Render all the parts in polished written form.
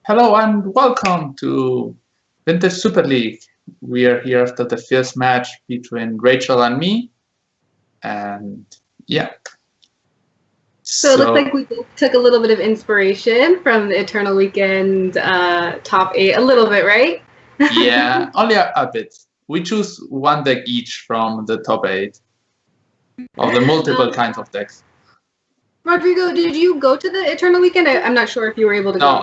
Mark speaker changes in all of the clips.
Speaker 1: Hello and welcome to Vintage Super League. We are here after the first match between Rachel and me, and yeah.
Speaker 2: So it looks like we took a little bit of inspiration from the Eternal Weekend top 8, a little bit, right?
Speaker 1: Yeah, only a bit. We choose one deck each from the top 8 of the multiple kinds of decks.
Speaker 2: Rodrigo, did you go to the Eternal Weekend? I'm not sure if you were able to go.
Speaker 1: No,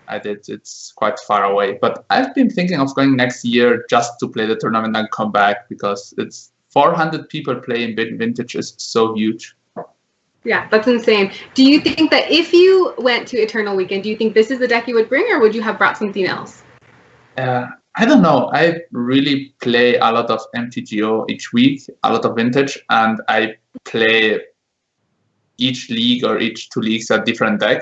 Speaker 1: I did. It's quite far away, but I've been thinking of going next year just to play the tournament and come back because it's 400 people playing Vintage is so huge.
Speaker 2: Yeah, that's insane. Do you think that if you went to Eternal Weekend, do you think this is the deck you would bring, or would you have brought something else?
Speaker 1: I don't know. I really play a lot of MTGO each week, a lot of Vintage, and I play each league or each 2 leagues a different deck.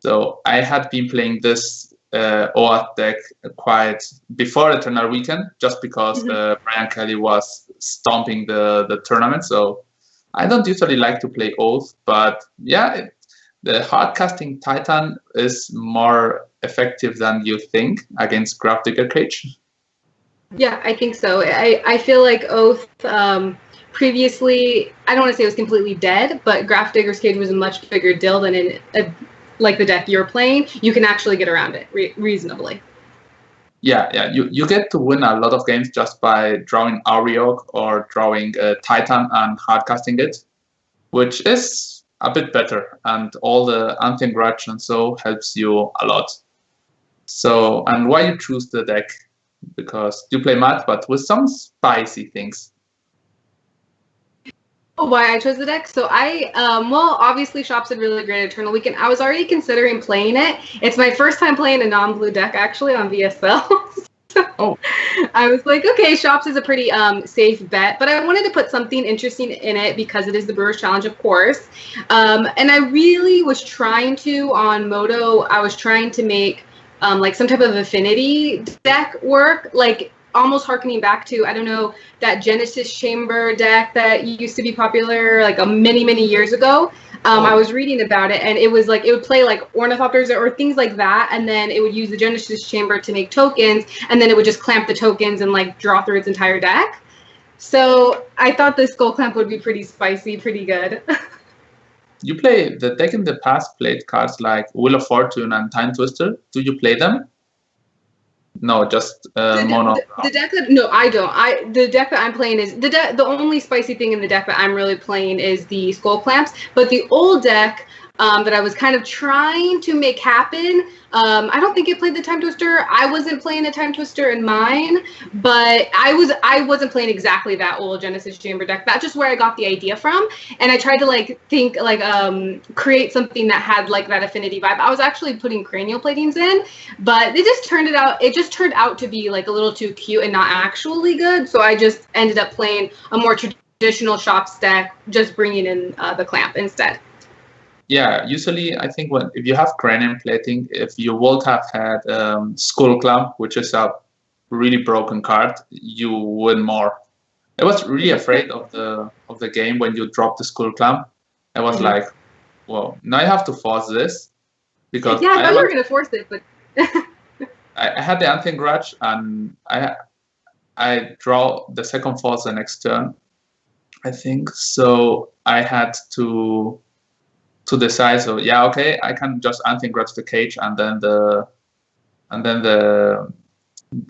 Speaker 1: So I had been playing this OAT deck quite before Eternal Weekend, just because Brian Kelly was stomping the tournament. So I don't usually like to play Oath, but yeah, the hard casting Titan is more effective than you think against Gravedigger Cage.
Speaker 2: Yeah, I think so. I feel like Oath previously, I don't want to say it was completely dead, but Gravedigger's Cage was a much bigger deal than in like the deck you're playing. You can actually get around it reasonably.
Speaker 1: Yeah. You get to win a lot of games just by drawing Auriok or drawing Titan and hardcasting it, which is a bit better, and all the Ancient Grudge and so helps you a lot. So, and why you choose the deck? Because you play math, but with some spicy things.
Speaker 2: Why I chose the deck? So well, obviously Shops had really great Eternal Weekend. I was already considering playing it. It's my first time playing a non-blue deck, actually, on VSL.
Speaker 1: Oh.
Speaker 2: I was like, okay, Shops is a pretty safe bet, but I wanted to put something interesting in it because it is the Brewers Challenge, of course. And I really was trying to, on Moto, I was trying to make like some type of affinity deck work, like almost harkening back to, I don't know, that Genesis Chamber deck that used to be popular like many years ago. I was reading about it, and it was like it would play like ornithopters or things like that, and then it would use the Genesis Chamber to make tokens, and then it would just clamp the tokens and like draw through its entire deck. So I thought this Skull Clamp would be pretty spicy, pretty good.
Speaker 1: You play the deck in the past played cards like Wheel of Fortune and Time Twister. Do you play them? No, just mono.
Speaker 2: The deck that no, I don't. The deck that I'm playing is the only spicy thing in the deck that I'm really playing is the Skull Clamps. But the old deck that I was kind of trying to make happen, I don't think it played the Time Twister. I wasn't playing the Time Twister in mine, but I wasn't playing exactly that old Genesis Chamber deck. That's just where I got the idea from, and I tried to create something that had like that affinity vibe. I was actually putting cranial platings in, but it just turned out to be like a little too cute and not actually good. So I just ended up playing a more traditional Shops deck, just bringing in the clamp instead.
Speaker 1: Yeah, usually I think if you have cranium plating, if you would have had Skull Clamp, which is a really broken card, you win more. I was really afraid of the game when you drop the Skull Clamp. I was like, well, now I have to force this because
Speaker 2: I thought you were gonna force it, but
Speaker 1: I had the Ancient Grudge, and I draw the second force the next turn, I think. So I had to decide. So yeah, okay, I can just Ancient Grudge the cage and then the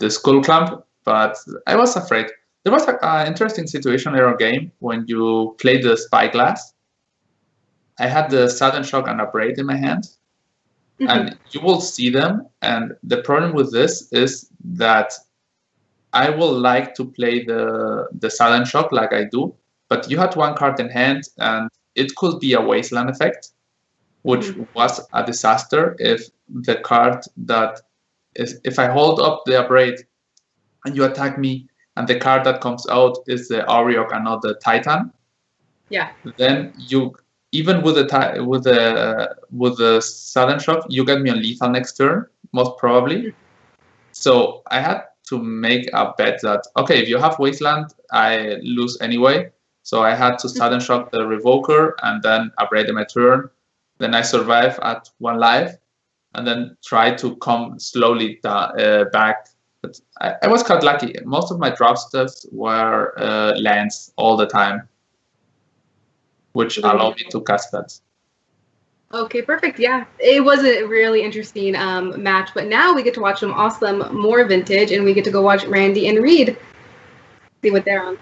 Speaker 1: Skull Clamp. But I was afraid. There was an interesting situation in our game when you played the Spyglass. I had the Sudden Shock and a Braid in my hand, and you will see them. And the problem with this is that I will like to play the Sudden Shock like I do, but you had one card in hand, and it could be a Wasteland effect, which was a disaster if the card that is, if I hold up the Abrade and you attack me, and the card that comes out is the Auriok and not the Titan.
Speaker 2: Yeah.
Speaker 1: Then you, even with the Sudden Shock, you get me on lethal next turn, most probably. So I had to make a bet that, okay, if you have Wasteland, I lose anyway. So I had to Sudden Shock the Revoker and then Abrade my turn. Then I survive at 1 life. and then try to come slowly back. But I was quite lucky. Most of my drop steps were lands all the time, which allowed me to cast spells.
Speaker 2: Okay, perfect. Yeah, it was a really interesting match, but now we get to watch some awesome more vintage, and we get to go watch Randy and Reed. See what they're on.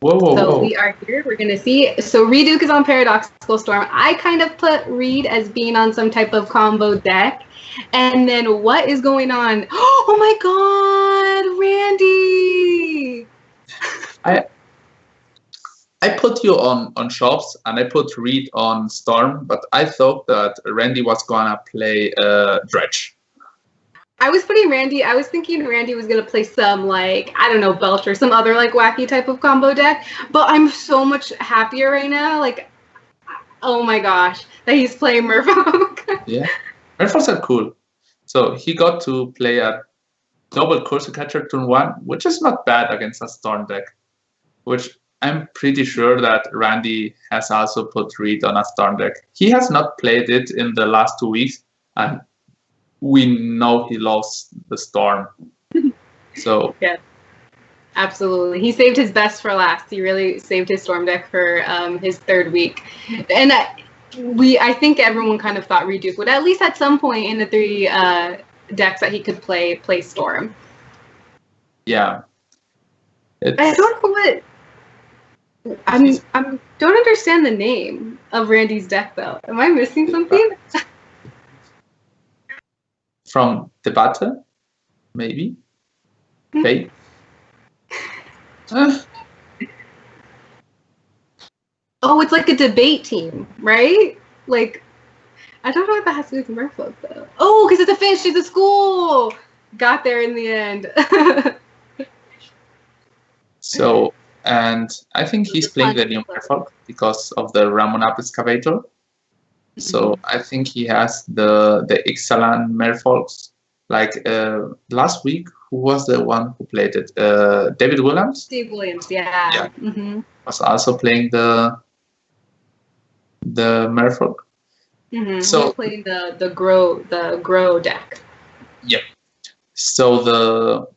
Speaker 1: Whoa.
Speaker 2: We are here. We're going to see. So Reed Duke is on Paradoxical Storm. I kind of put Reed as being on some type of combo deck. And then what is going on? Oh my God, Randy!
Speaker 1: I put you on Shops and I put Reed on Storm, but I thought that Randy was gonna play Dredge.
Speaker 2: I was thinking Randy was going to play some, like, I don't know, Belch or some other, like, wacky type of combo deck. But I'm so much happier right now. Like, oh my gosh, that he's playing Merfolk.
Speaker 1: Yeah, Merfolks are cool. So he got to play a double Cursor Catcher turn 1, which is not bad against a Storm deck. Which I'm pretty sure that Randy has also put Reed on a Storm deck. He has not played it in the last 2 weeks, and we know he loves the Storm. So
Speaker 2: yeah, absolutely. He saved his best for last. He really saved his Storm deck for his 3rd week. And I think everyone kind of thought Reed Duke would at least at some point in the 3 decks that he could play Storm.
Speaker 1: Yeah.
Speaker 2: I don't know what. I don't understand the name of Randy's deck though. Am I missing something?
Speaker 1: From Debate, maybe. Okay.
Speaker 2: Oh, it's like a debate team, right? Like, I don't know what that has to do with Merfolk though. Oh, because it's a fish. It's a school. Got there in the end.
Speaker 1: So, and I think he's playing the new Merfolk because of the Ramon Up Excavator. So I think he has the Ixalan Merfolks. Like last week, who was the one who played it? David Williams?
Speaker 2: Dave Williams, yeah.
Speaker 1: Was also playing the Merfolk.
Speaker 2: So playing the grow deck.
Speaker 1: Yep. So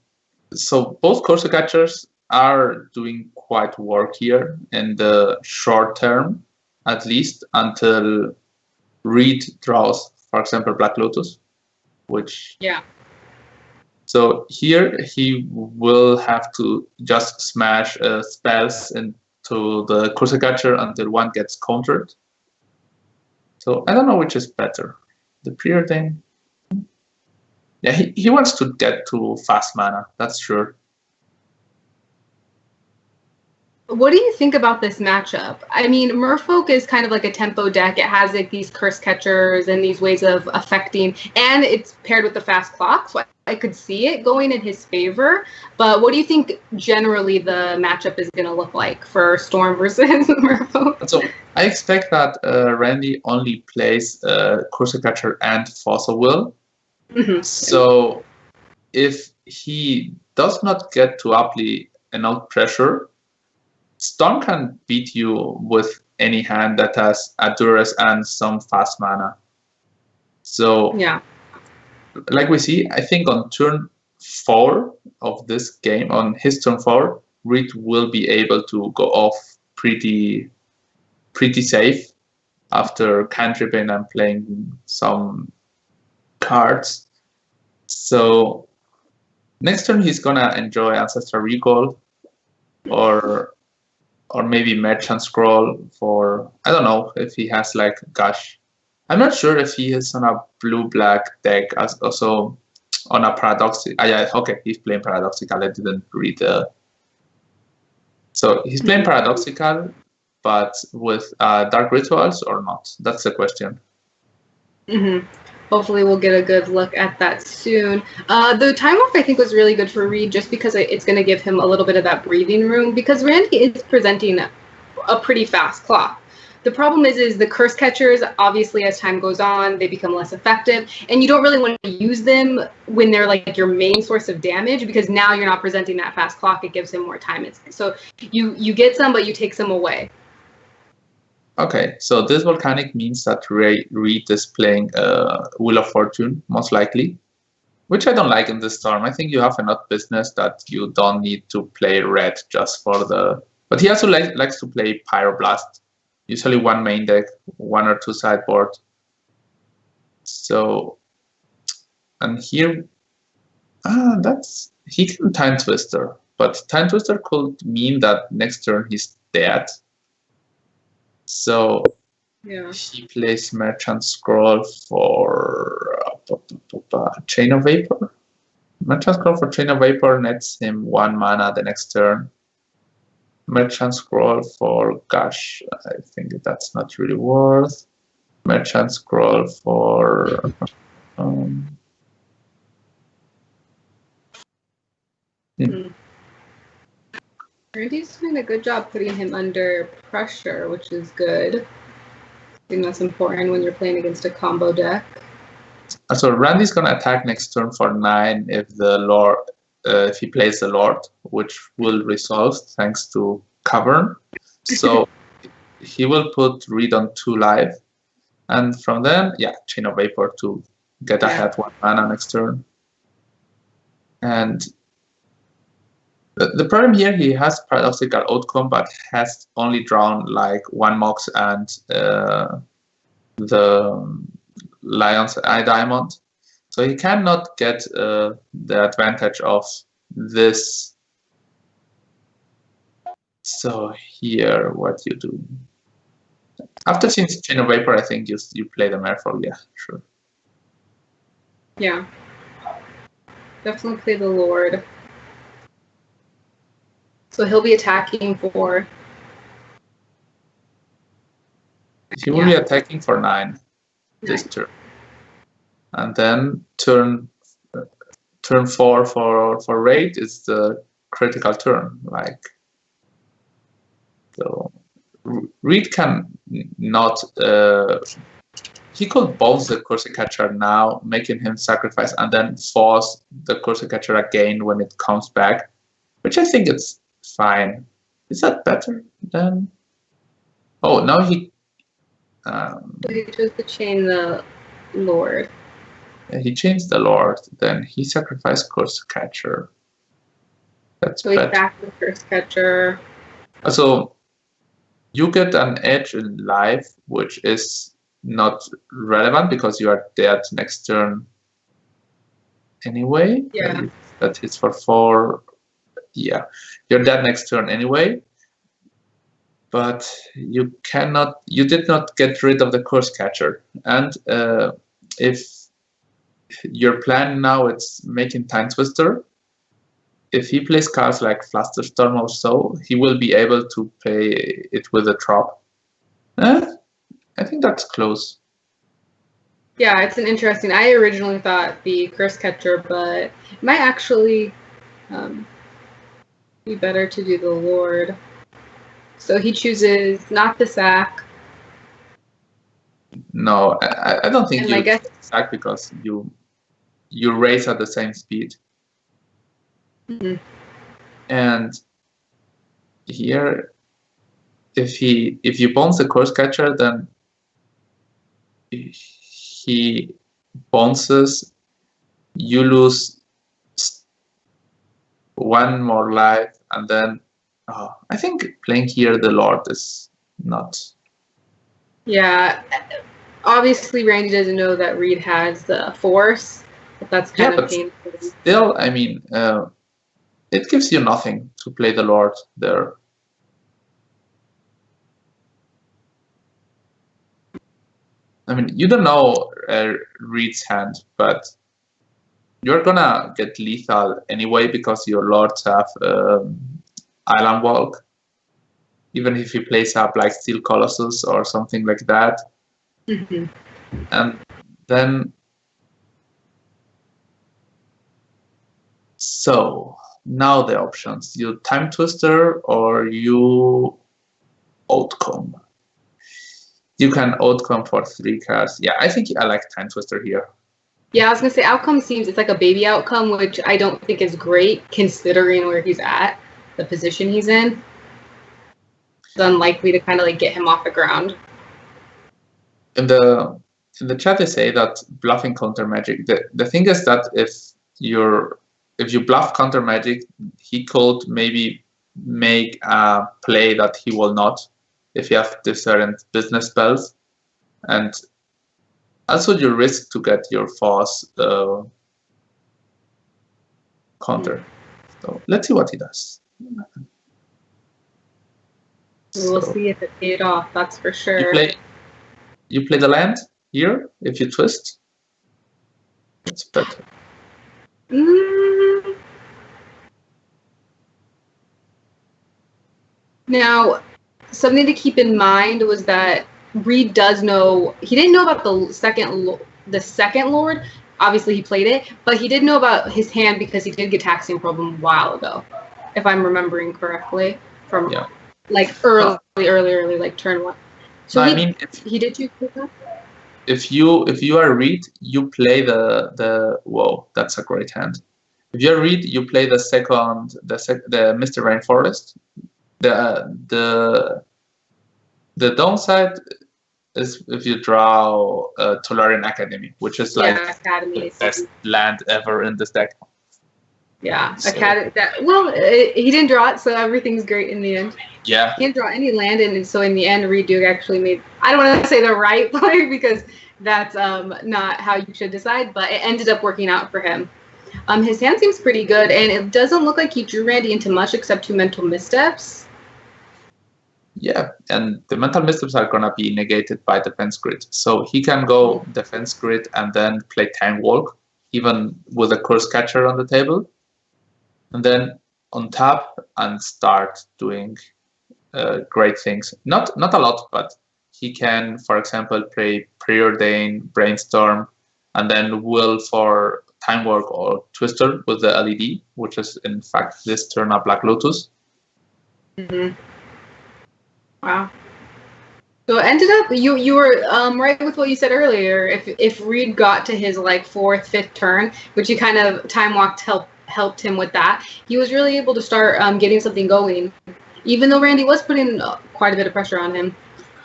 Speaker 1: both Cursor Catchers are doing quite work here in the short term, at least until Reed draws, for example, Black Lotus, which So here he will have to just smash spells into the Cursor Catcher until one gets countered. So I don't know which is better, the Preordain. Yeah, he wants to get to fast mana, that's sure.
Speaker 2: What do you think about this matchup? I mean, Merfolk is kind of like a tempo deck. It has like these curse catchers and these ways of affecting, and it's paired with the fast clock, so I could see it going in his favor. But what do you think generally the matchup is going to look like for Storm versus Merfolk?
Speaker 1: So I expect that Randy only plays Cursor Catcher and Fossil Will. So if he does not get to apply enough pressure, Storm can beat you with any hand that has a Duress and some fast mana. So, like we see, I think on turn 4 of this game, on his turn 4, Reed will be able to go off pretty safe after cantripping and playing some cards. So next turn he's gonna enjoy Ancestral Recall or maybe Merchant Scroll for, I don't know if he has like Gush. I'm not sure if he is on a blue-black deck, as also on a Paradoxical. Yeah, okay, he's playing Paradoxical. I didn't read the. So he's playing Paradoxical, but with Dark Rituals or not? That's the question.
Speaker 2: Hopefully we'll get a good look at that soon. The time off I think was really good for Reed just because it's going to give him a little bit of that breathing room because Randy is presenting a pretty fast clock. The problem is the curse catchers, obviously, as time goes on, they become less effective, and you don't really want to use them when they're like your main source of damage, because now you're not presenting that fast clock. It gives him more time. So you get some, but you take some away.
Speaker 1: Okay, so this volcanic means that Reed is playing Wheel of Fortune, most likely, which I don't like in this storm. I think you have enough business that you don't need to play red just for the... But he also likes to play Pyroblast. Usually one main deck, one or two sideboard. So, and here, he can Time Twister, but Time Twister could mean that next turn he's dead. So
Speaker 2: yeah,
Speaker 1: he plays Merchant Scroll for Chain of Vapor. Merchant Scroll for Chain of Vapor nets him 1 mana the next turn. Merchant Scroll for Gush, I think that's not really worth. Merchant Scroll for
Speaker 2: Randy's doing a good job putting him under pressure, which is good. I think that's important when you're playing against a combo deck.
Speaker 1: So Randy's gonna attack next turn for 9 if the Lord, if he plays the Lord, which will resolve thanks to Cavern. So he will put Reed on 2 life, and from then, yeah, Chain of Vapor to get ahead 1 mana next turn. And the problem here, he has Paradoxical Outcome, but has only drawn like 1 Mox and the Lion's Eye Diamond. So he cannot get the advantage of this. So here, what you do? After seeing Chain of Vapor, I think you play the Merfolk, yeah, sure.
Speaker 2: Yeah. Definitely play the Lord. So he'll be attacking for...
Speaker 1: He will be attacking for 9 this turn. And then turn 4 for raid is the critical turn. Like, so Reed can not... he could bounce the Corsi Catcher now, making him sacrifice, and then force the Corsi Catcher again when it comes back, which I think it's fine. Is that better than... Oh, now he...
Speaker 2: he chose to chain the Lord.
Speaker 1: He changed the Lord, then he sacrificed Corsi Catcher. That's
Speaker 2: so he's
Speaker 1: better.
Speaker 2: back to the Curse Catcher.
Speaker 1: So you get an edge in life, which is not relevant because you are dead next turn anyway.
Speaker 2: Yeah.
Speaker 1: That hits for 4. Yeah, you're dead next turn anyway. But you did not get rid of the Curse Catcher. And if your plan now it's making Time Twister, if he plays cards like Flusterstorm or so, he will be able to play it with a drop. I think that's close.
Speaker 2: Yeah, it's an interesting... I originally thought the Curse Catcher, but it might actually be better to do the Lord. So he chooses not the sack.
Speaker 1: No, I don't think
Speaker 2: And
Speaker 1: you sack because you race at the same speed.
Speaker 2: Mm-hmm.
Speaker 1: And here, if you bounce the Curse Catcher, then he bounces, you lose 1 more life, and then I think playing here the Lord is not...
Speaker 2: Yeah, obviously Randy doesn't know that Reed has the Force, but that's kind of painful.
Speaker 1: Still, I mean, it gives you nothing to play the Lord there. I mean, you don't know Reed's hand, but you're gonna get lethal anyway because your Lords have Island Walk. Even if he plays up like Steel Colossus or something like that.
Speaker 2: Mm-hmm.
Speaker 1: And then... So, now the options. You Time Twister or you Outcome. You can outcome for 3 cards. Yeah, I think I like Time Twister here.
Speaker 2: Yeah, I was gonna say outcome seems it's like a baby outcome, which I don't think is great considering where he's at, the position he's in. It's unlikely to kind of like get him off the ground.
Speaker 1: In the chat they say that bluffing counter magic. The thing is that if you bluff counter magic, he could maybe make a play that he will not if you have different business spells, and also you risk to get your force counter. So let's see what he does.
Speaker 2: We'll see if it paid off. That's for sure.
Speaker 1: You play the land here if you twist. It's better.
Speaker 2: Now, something to keep in mind was that Reed does know. He didn't know about the second Lord. Obviously, he played it, but he did know about his hand because he did get Taxiing Problem a while ago, if I'm remembering correctly, from like early, like turn 1. So he did choose that.
Speaker 1: If you are Reed, you play the whoa, that's a great hand. If you're Reed, you play the Mr. Rainforest. The downside is if you draw Tolarian Academy, which is like the best land ever in this deck.
Speaker 2: Yeah, so. He didn't draw it, so everything's great in the end.
Speaker 1: Yeah.
Speaker 2: He didn't draw any land, and so in the end, Reed actually made, I don't want to say the right play because that's not how you should decide, but it ended up working out for him. His hand seems pretty good, and it doesn't look like he drew Randy into much except 2 mental missteps.
Speaker 1: Yeah, and the mental missteps are going to be negated by defense grid. So he can go defense grid and then play Time Walk, even with a Curse Catcher on the table. And then on tap and start doing great things. Not a lot, but he can, for example, play Preordain, Brainstorm, and then will for Time Walk or Twister with the LED, which is in fact this turn a Black Lotus.
Speaker 2: Wow. So it ended up you were right with what you said earlier. If Reed got to his like 4th, 5th turn, which he kind of time walked helped him with that, he was really able to start getting something going, even though Randy was putting quite a bit of pressure on him.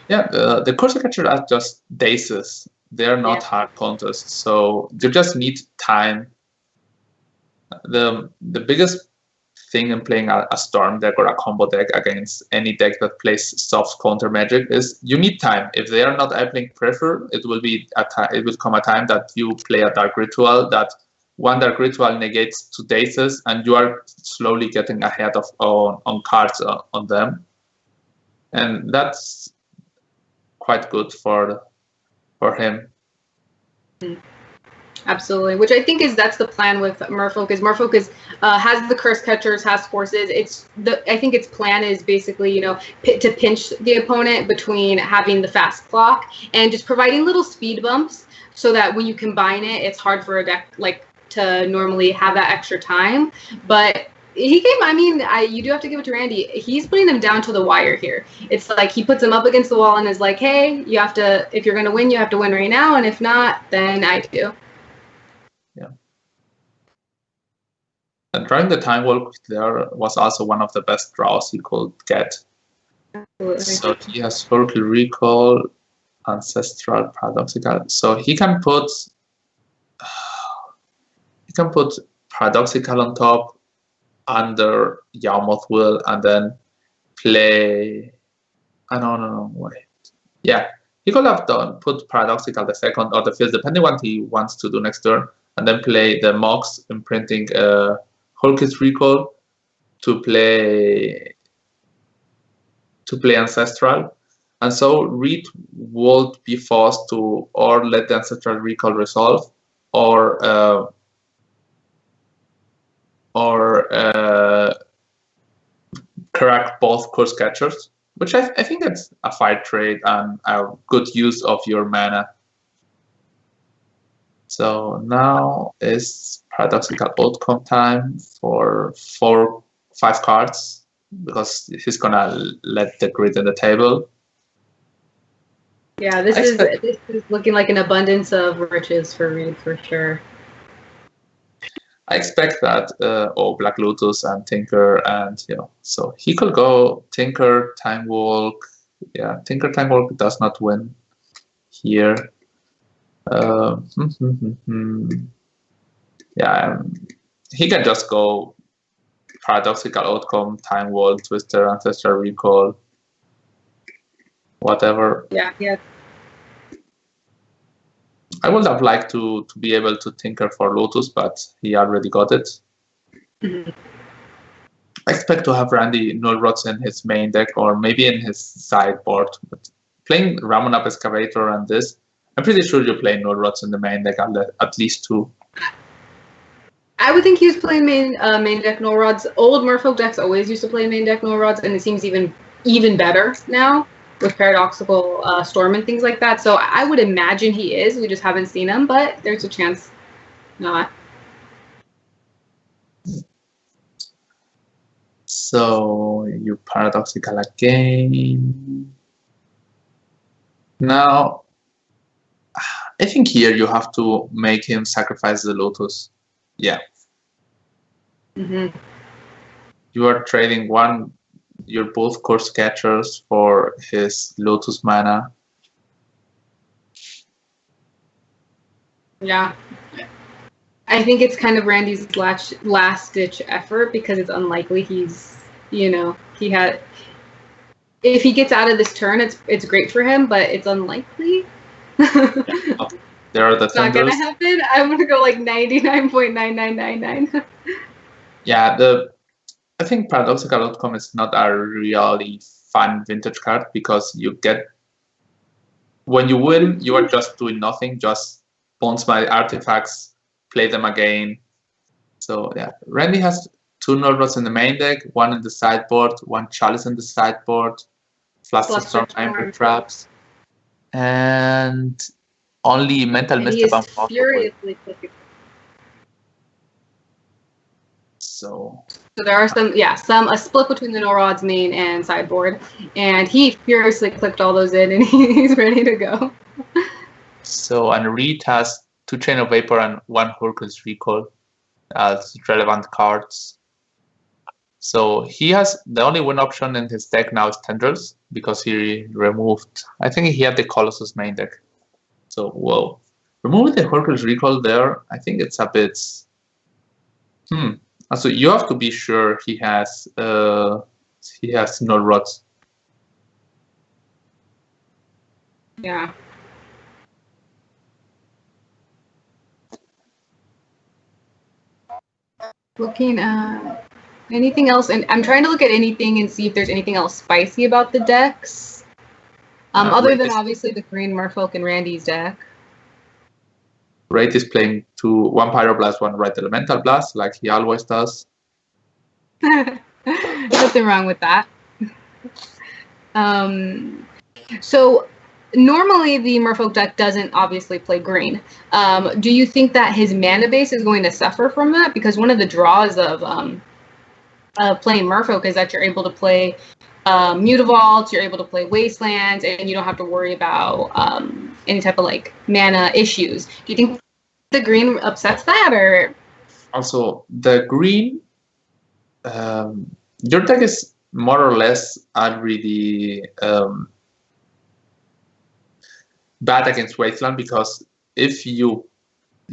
Speaker 1: Yeah, the Curse Catcher are just dazes. They're not hard contests, so you just need time. The biggest thing in playing a Storm deck or a combo deck against any deck that plays soft counter magic is you need time. If they are not applying pressure, it will come a time that you play a Dark Ritual that one Dark Ritual negates 2 dazes, and you are slowly getting ahead on cards on them, and that's quite good for him.
Speaker 2: Absolutely, which I think that's the plan with Merfolk. Is Merfolk has the Curse Catchers, has forces. I think its plan is basically to pinch the opponent between having the fast clock and just providing little speed bumps so that when you combine it, it's hard for a deck like to normally have that extra time. But he came. You do have to give it to Randy. He's putting them down to the wire here. It's like he puts them up against the wall and is like, "Hey, you have to. If you're going to win, you have to win right now, and if not, then I do."
Speaker 1: Yeah. And drawing the Time Walk there was also one of the best draws he could get. Absolutely. So he has Historical Recall, Ancestral, Paradoxical. So he can put Paradoxical on top under Yawmoth Will and then play. No, wait. Yeah, he could have put Paradoxical the second or the 5th, depending on what he wants to do next turn, and then play the Mox, imprinting Hulk's Recall to play Ancestral, and so Reed would be forced to or let the Ancestral Recall resolve or crack both Curse Catchers, which I think it's a fire trade and a good use of your mana. So now is Paradoxical Outcome time for 5 cards, because he's gonna let the grid on the table.
Speaker 2: Yeah, this is looking like an abundance of riches for Reed for sure.
Speaker 1: I expect that, Black Lotus and Tinker, and so he could go Tinker, Time Walk. Yeah, Tinker, Time Walk does not win here. Yeah, he can just go Paradoxical Outcome, Time Walk, Twister, Ancestral Recall, whatever.
Speaker 2: Yeah.
Speaker 1: I would have liked to be able to Tinker for Lotus, but he already got it.
Speaker 2: Mm-hmm.
Speaker 1: I expect to have Randy Null Rods in his main deck or maybe in his sideboard. But playing Ramonap Excavator and this, I'm pretty sure you play Null Rods in the main deck, at least 2.
Speaker 2: I would think he was playing main deck Null Rods. Old Merfolk decks always used to play main deck Null Rods, and it seems even better now with Paradoxical Storm and things like that. So I would imagine he is. We just haven't seen him, but there's a chance not.
Speaker 1: So you Paradoxical again. Now, I think here you have to make him sacrifice the Lotus. Yeah.
Speaker 2: Mm-hmm.
Speaker 1: You are trading your both Course Catchers for his Lotus mana.
Speaker 2: Yeah. I think it's kind of Randy's last-ditch effort because it's unlikely he's, he had... If he gets out of this turn, it's great for him, but it's unlikely.
Speaker 1: There are the
Speaker 2: It's not going to happen. I'm going to go like 99.9999.
Speaker 1: Yeah, I think Paradoxical Outcome is not a really fun vintage card because when you win, you are just doing nothing, just bounce my artifacts, play them again. So yeah, Randy has 2 Null Rods in the main deck, 1 in the sideboard, 1 Chalice in the sideboard, Flusterstorm, Amber Traps, and only Mental Mischief.
Speaker 2: He is furiously clicking.
Speaker 1: So
Speaker 2: there are a split between the Null Rods main and sideboard, and he furiously clicked all those in, and he's ready to go.
Speaker 1: So, and Reed has 2 Chain of Vapor and 1 Horcrux Recall as relevant cards. So he has the only win option in his deck now is Tendrils because he removed. I think he had the Colossus main deck. So whoa, removing the Horcrux Recall there, I think it's a bit. So you have to be sure he has Null Rods.
Speaker 2: Yeah. Looking at anything else, and I'm trying to look at anything and see if there's anything else spicy about the decks. Other than obviously the Green Merfolk and Randy's deck.
Speaker 1: Wraith is playing 1 Pyroblast, 1 Right Elemental Blast, like he always does.
Speaker 2: Nothing wrong with that. So normally the Merfolk deck doesn't obviously play green. Do you think that his mana base is going to suffer from that? Because one of the draws of playing Merfolk is that you're able to play Mutavaults, you're able to play Wastelands, and you don't have to worry about any type of mana issues. Do you think the green upsets that, or? Also,
Speaker 1: the green, your deck is more or less already bad against Wasteland because if you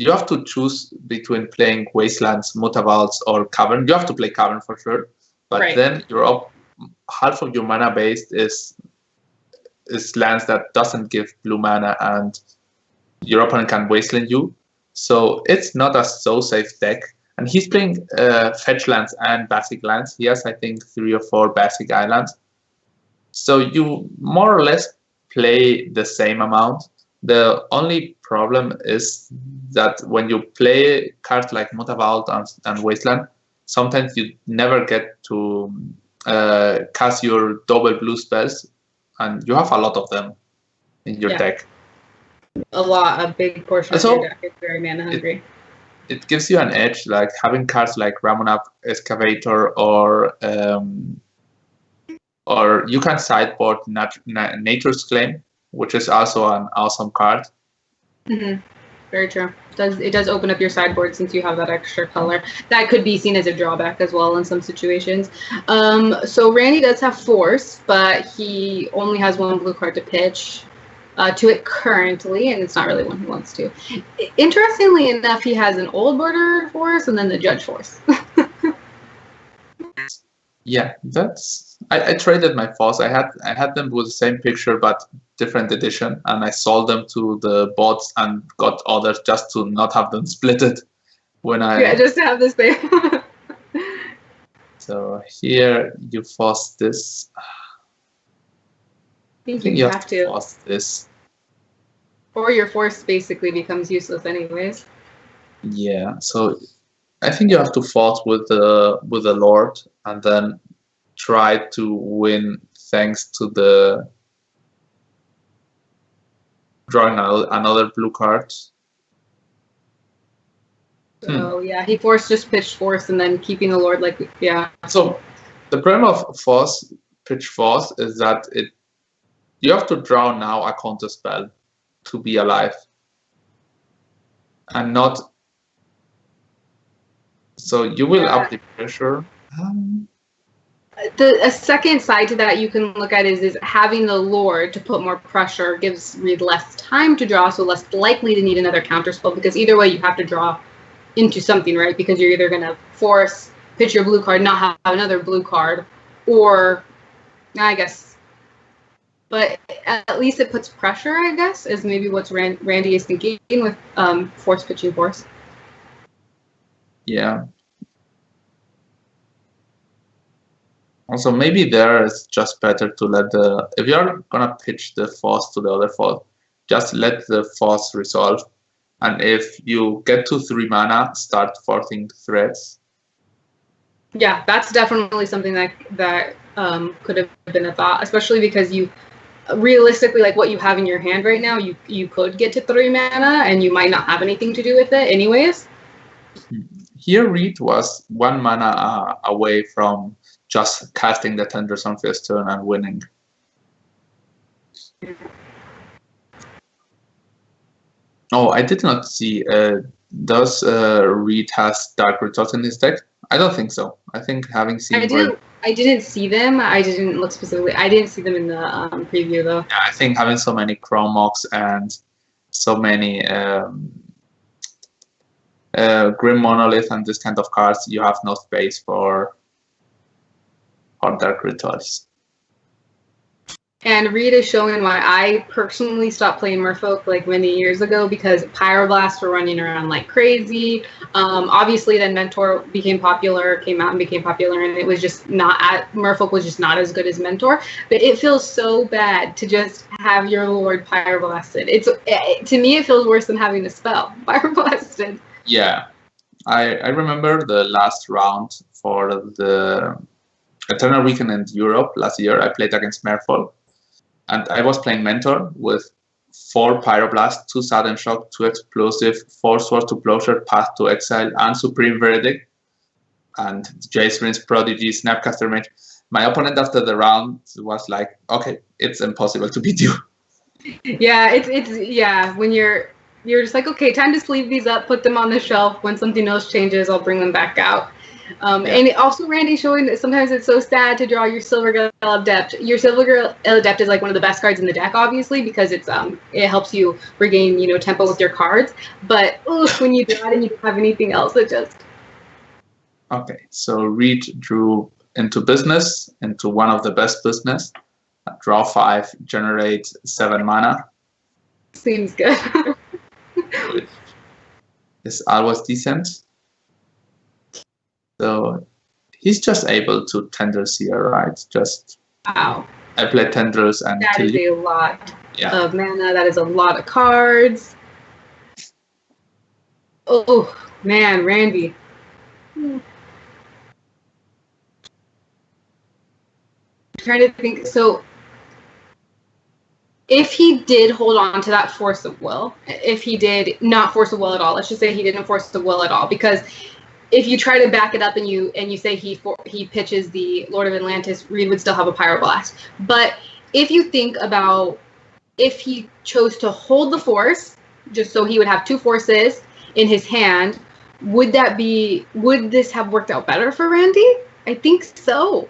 Speaker 1: have to choose between playing Wastelands, Mutavaults, or Cavern. You have to play Cavern for sure, but then half of your mana base is lands that doesn't give blue mana, and your opponent can Wasteland you. So it's not a so safe deck. And he's playing fetch lands and basic lands. He has, I think, 3 or 4 basic islands. So you more or less play the same amount. The only problem is that when you play cards like Mutavault and Wasteland, sometimes you never get to cast your double blue spells, and you have a lot of them in your deck.
Speaker 2: A big portion of your deck is very mana hungry.
Speaker 1: It gives you an edge, like having cards like Ramonap Excavator, or you can sideboard Nature's Claim. which is also an awesome card.
Speaker 2: Mm-hmm. Very true. It does open up your sideboard since you have that extra color. That could be seen as a drawback as well in some situations. So Randy does have Force, but he only has one blue card to pitch to it currently, and it's not really one he wants to. Interestingly enough, he has an old border Force and then the Judge Force.
Speaker 1: Yeah, that's. I traded my Force. I had them with the same picture but different edition, and I sold them to the bots and got others just to not have them splitted when I.
Speaker 2: Yeah, just to have this there.
Speaker 1: So here you force this.
Speaker 2: I think you have to.
Speaker 1: Force this.
Speaker 2: Or your Force basically becomes useless anyways.
Speaker 1: Yeah, so I think you have to force with the Lord and then try to win thanks to the drawing another blue card.
Speaker 2: So yeah, he just pitched Force and then keeping the Lord
Speaker 1: So the problem of pitch Force is that you have to draw now a counter spell to be alive. And not. So you will up the pressure.
Speaker 2: A second side to that you can look at is having the Lord to put more pressure gives Reed less time to draw, so less likely to need another counter spell, because either way you have to draw into something, right? Because you're either going to force, pitch your blue card, not have another blue card, or I guess. But at least it puts pressure, I guess, is maybe what Randy is thinking with Force pitching Force.
Speaker 1: Yeah. Also, maybe there it's just better to let if you're gonna pitch the Force to the other Force, just let the Force resolve. And if you get to 3 mana, start forcing threats.
Speaker 2: Yeah, that's definitely something that could have been a thought, especially because you realistically, like what you have in your hand right now, you could get to 3 mana and you might not have anything to do with it anyways.
Speaker 1: Here Reed was 1 mana away from just casting the Tenders on first turn and winning. Oh, I did not see. Does Reed has Dark Retort in his deck? I don't think so. I think having seen.
Speaker 2: I didn't see them. I didn't look specifically. I didn't see them in the preview though.
Speaker 1: Yeah, I think having so many Chromox and so many Grim Monolith and this kind of cards, you have no space for Dark Retorts.
Speaker 2: And Reed is showing why I personally stopped playing Merfolk like many years ago, because Pyroblasts were running around like crazy. Obviously, then Mentor came out and became popular, and it was just Merfolk was just not as good as Mentor. But it feels so bad to just have your Lord Pyroblasted. To me, it feels worse than having a spell Pyroblasted.
Speaker 1: Yeah, I remember the last round for the Eternal Weekend in Europe last year. I played against Merfolk. And I was playing Mentor with 4 Pyroblast, 2 Sudden Shock, 2 Explosive, 4 Sword to Plowshare, Path to Exile, and Supreme Verdict, and Jace Rinse, Prodigy, Snapcaster Mage. My opponent after the round was like, okay, it's impossible to beat you.
Speaker 2: Yeah, it's when you're just like, okay, time to sleeve these up, put them on the shelf. When something else changes, I'll bring them back out. And also Randy showing that sometimes it's so sad to draw your Silvergale Adept. Your Silvergale Adept is like one of the best cards in the deck, obviously, because it helps you regain tempo with your cards. But when you draw it and you don't have anything else, it just.
Speaker 1: Okay, so Reed drew into one of the best business. Draw 5, generate 7 mana.
Speaker 2: Seems good.
Speaker 1: Which is always decent. So he's just able to Tenders here, right? Just
Speaker 2: wow.
Speaker 1: I play Tenders and
Speaker 2: that is a lot of mana. That is a lot of cards. Oh man, Randy. I'm trying to think. So if he did hold on to that Force of Will, if he did not Force of Will at all, let's just say he didn't Force of Will at all, because if you try to back it up and you say he pitches the Lord of Atlantis, Reed would still have a Pyroblast. But if you think about if he chose to hold the force, just so he would have 2 forces in his hand, would this have worked out better for Randy? I think so.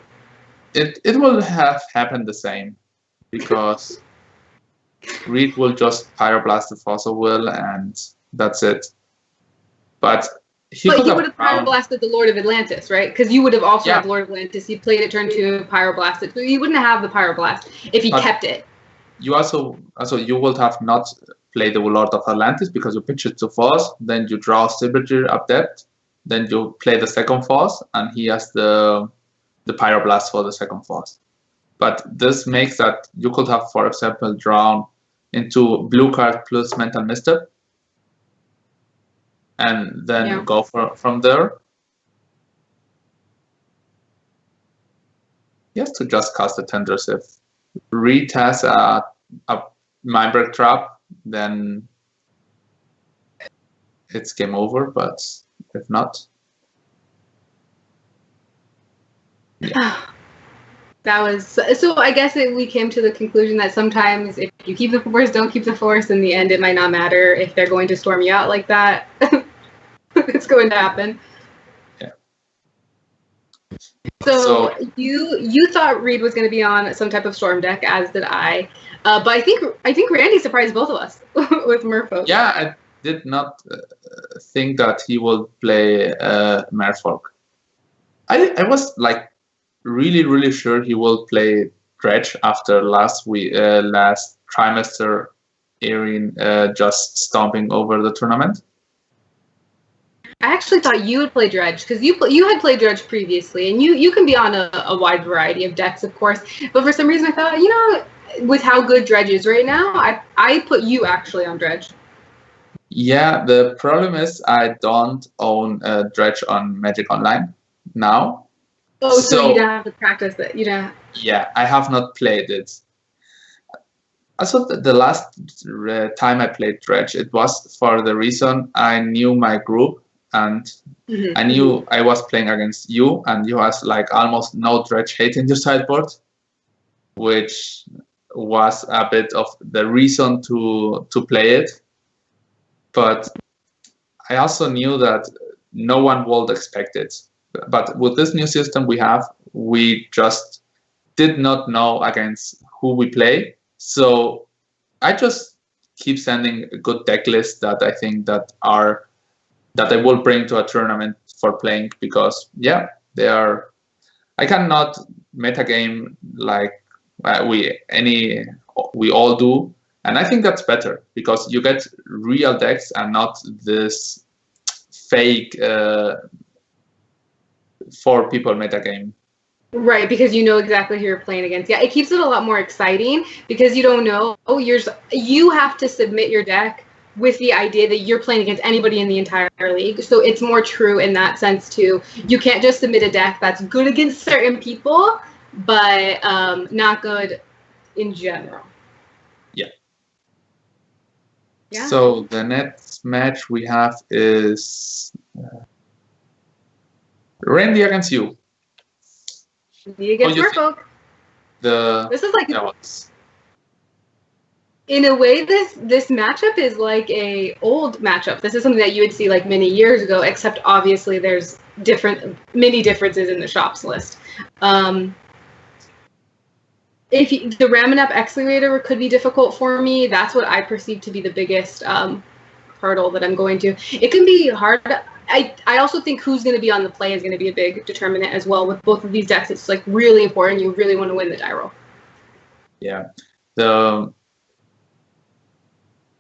Speaker 1: It will have happened the same, because Reed will just pyroblast the fossil will, and that's it. But he
Speaker 2: would have
Speaker 1: found...
Speaker 2: pyroblasted the Lord of Atlantis, right? Because you would have also had Lord of Atlantis. He played it turn 2, pyroblasted. So you wouldn't have the pyroblast if he kept it.
Speaker 1: You also you would have not played the Lord of Atlantis, because you pitch it to force, then you draw Signature up depth, then you play the second force, and he has the pyroblast for the second force. But this makes that you could have, for example, drawn into blue card plus mental misstep, and then go from there. He has to just cast the tenders. If Reed has a Mindbreak trap, then it's game over, but if not...
Speaker 2: That was so. I guess we came to the conclusion that sometimes if you keep the force, don't keep the force. In the end, it might not matter if they're going to storm you out like that. It's going to happen.
Speaker 1: Yeah.
Speaker 2: So you thought Reed was going to be on some type of storm deck, as did I. But I think Randy surprised both of us with Merfolk.
Speaker 1: Yeah, I did not think that he would play Merfolk. I was like really sure he will play Dredge after last trimester Erin just stomping over the tournament.
Speaker 2: I actually thought you would play Dredge, because you had played Dredge previously, and you can be on a wide variety of decks, of course. But for some reason, I thought, with how good Dredge is right now, I put you actually on Dredge.
Speaker 1: Yeah, the problem is I don't own Dredge on Magic Online now.
Speaker 2: Oh, so you don't have to practice it. You don't.
Speaker 1: Yeah, I have not played it. Also, the last time I played Dredge, it was for the reason I knew my group, and I knew I was playing against you, and you has like almost no Dredge hate in your sideboard, which was a bit of the reason to play it. But I also knew that no one would expect it. But with this new system we just did not know against who we play. So I just keep sending a good deck list that I think that I will bring to a tournament for playing, because they are... I cannot metagame like we all do, and I think that's better, because you get real decks and not this fake for people metagame.
Speaker 2: Right, because you know exactly who you're playing against. Yeah, it keeps it a lot more exciting, because you don't know. You have to submit your deck with the idea that you're playing against anybody in the entire league. So it's more true in that sense too. You can't just submit a deck that's good against certain people, but not good in general.
Speaker 1: Yeah. So the next match we have is Randy against you.
Speaker 2: Me against Merfolk. This is like in a way, this matchup is like a old matchup. This is something that you would see like many years ago, except obviously there's many differences in the shops list. If the Raminap Excavator could be difficult for me, that's what I perceive to be the biggest hurdle that I'm going to. It can be hard. I also think who's going to be on the play is going to be a big determinant as well. With both of these decks, it's like really important. You really want to win the die roll.
Speaker 1: Yeah. The